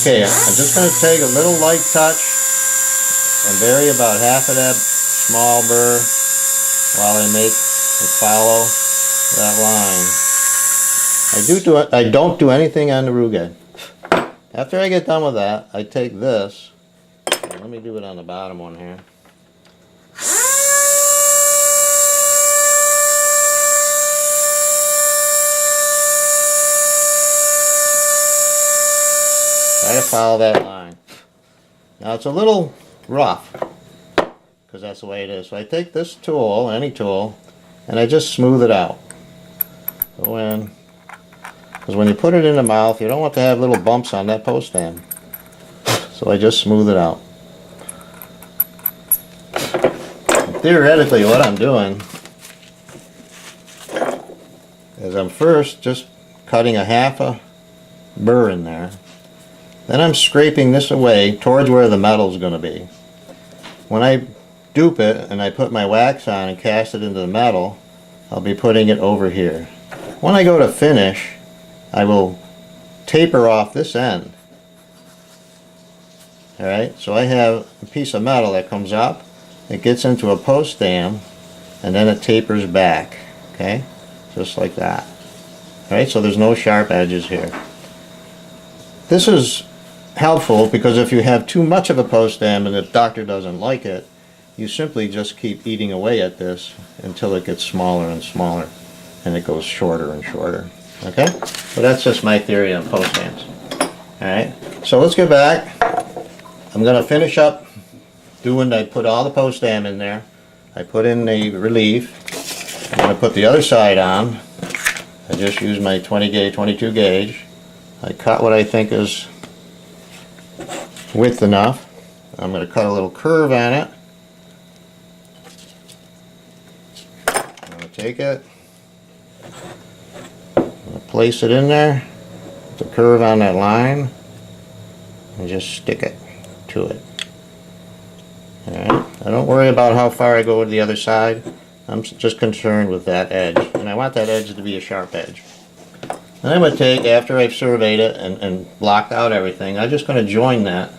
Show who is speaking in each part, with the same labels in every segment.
Speaker 1: Okay, I'm just going to take a little light touch and vary about half of that small burr while I make and follow that line. I don't do anything on the rougette. After I get done with that, I take this. Let me do it on the bottom one here. Try to follow that line. Now it's a little rough because that's the way it is. So I take this tool, any tool, and I just smooth it out. Go in. Because when you put it in the mouth, you don't want to have little bumps on that post stem. So I just smooth it out. And theoretically, what I'm doing is I'm first just cutting a half a burr in there. Then I'm scraping this away towards where the metal is going to be. When I dupe it and I put my wax on and cast it into the metal, I'll be putting it over here. When I go to finish, I will taper off this end. Alright, so I have a piece of metal that comes up, it gets into a post stem, and then it tapers back. Okay, just like that. Alright, so there's no sharp edges here. This is helpful because if you have too much of a post stem and the doctor doesn't like it, you simply just keep eating away at this until it gets smaller and smaller and it goes shorter and shorter. Okay? So that's just my theory on post stems. Alright, so let's get back. I'm going to finish up doing, I put all the post stem in there. I put in the relief. I'm going to put the other side on. I just use my 20 gauge, 22 gauge. I cut what I think is width enough. I'm going to cut a little curve on it. I'm going to take it, I'm going to place it in there, the curve on that line, and just stick it to it. Alright, I don't worry about how far I go to the other side. I'm just concerned with that edge, and I want that edge to be a sharp edge. Then I'm going to take, after I've surveyed it and blocked out everything, I'm just going to join that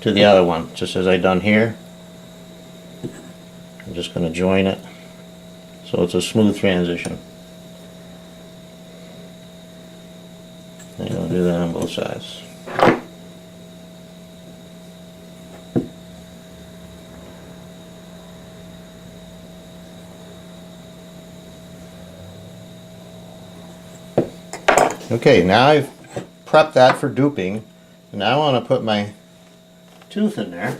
Speaker 1: to the other one, just as I done here. I'm just going to join it so it's a smooth transition. I'm going to do that on both sides. Okay, now I've prepped that for duping, and now I want to put my tooth in there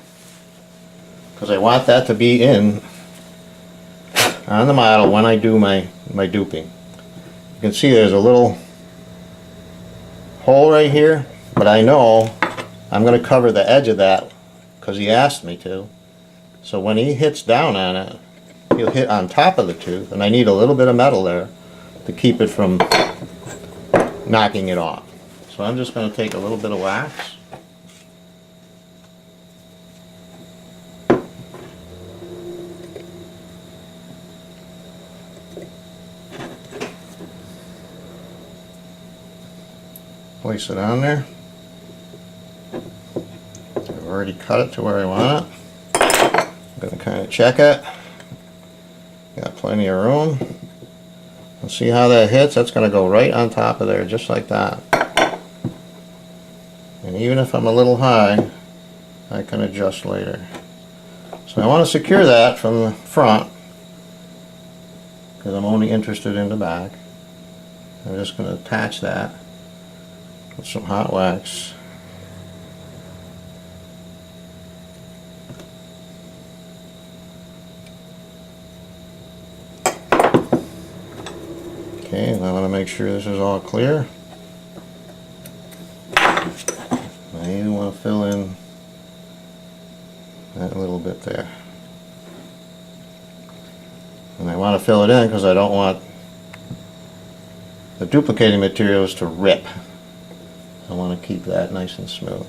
Speaker 1: because I want that to be in on the model when I do my duping. You can see there's a little hole right here, but I know I'm going to cover the edge of that because he asked me to. So when he hits down on it, he'll hit on top of the tooth, and I need a little bit of metal there to keep it from knocking it off. So I'm just going to take a little bit of wax. Place it on there. I've already cut it to where I want it. I'm going to kind of check it. Got plenty of room. And see how that hits? That's going to go right on top of there, just like that. And even if I'm a little high, I can adjust later. So I want to secure that from the front because I'm only interested in the back. I'm just going to attach that with some hot wax. Okay, and I want to make sure this is all clear. I even want to fill in that little bit there. And I want to fill it in because I don't want the duplicating materials to rip. I want to keep that nice and smooth.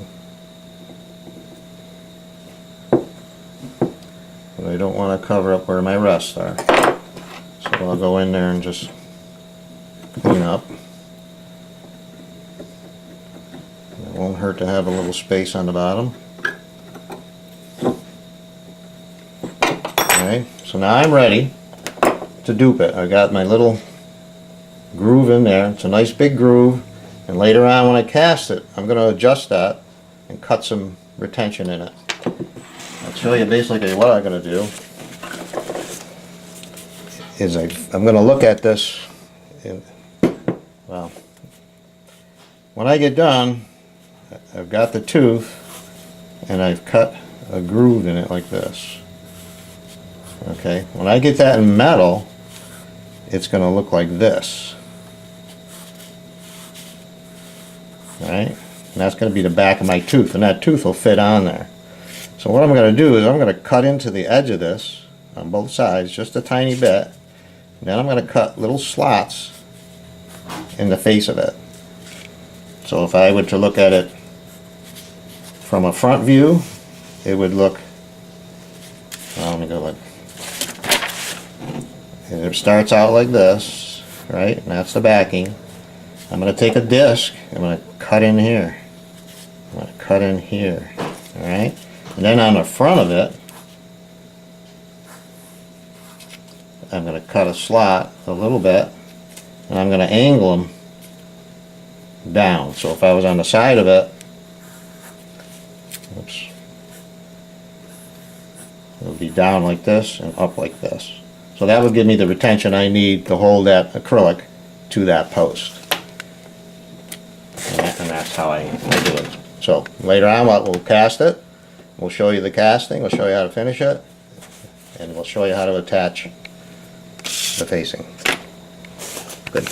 Speaker 1: But I don't want to cover up where my rests are. So I'll go in there and just clean up. And Won't hurt to have a little space on the bottom. Alright, so now I'm ready to dupe it. I got my little groove in there. It's a nice big groove, and later on when I cast it, I'm going to adjust that and cut some retention in it. I'll show you basically what I'm going to do. Is I'm going to look at this, well, when I get done, I've got the tooth and I've cut a groove in it like this. Okay, when I get that in metal, it's going to look like this. Alright, and that's going to be the back of my tooth, and that tooth will fit on there. So what I'm going to do is I'm going to cut into the edge of this on both sides just a tiny bit. Then I'm going to cut little slots in the face of it. So if I were to look at it from a front view, it would look, well, let me go like, and it starts out like this, right? And that's the backing. I'm going to take a disc, I'm going to cut in here. I'm going to cut in here, alright? And then on the front of it, I'm going to cut a slot a little bit, and I'm going to angle them down. So if I was on the side of it, oops, it would be down like this and up like this. So that would give me the retention I need to hold that acrylic to that post. And that's how I do it. So later on we'll cast it. We'll show you the casting, we'll show you how to finish it, and we'll show you how to attach the facing. Good.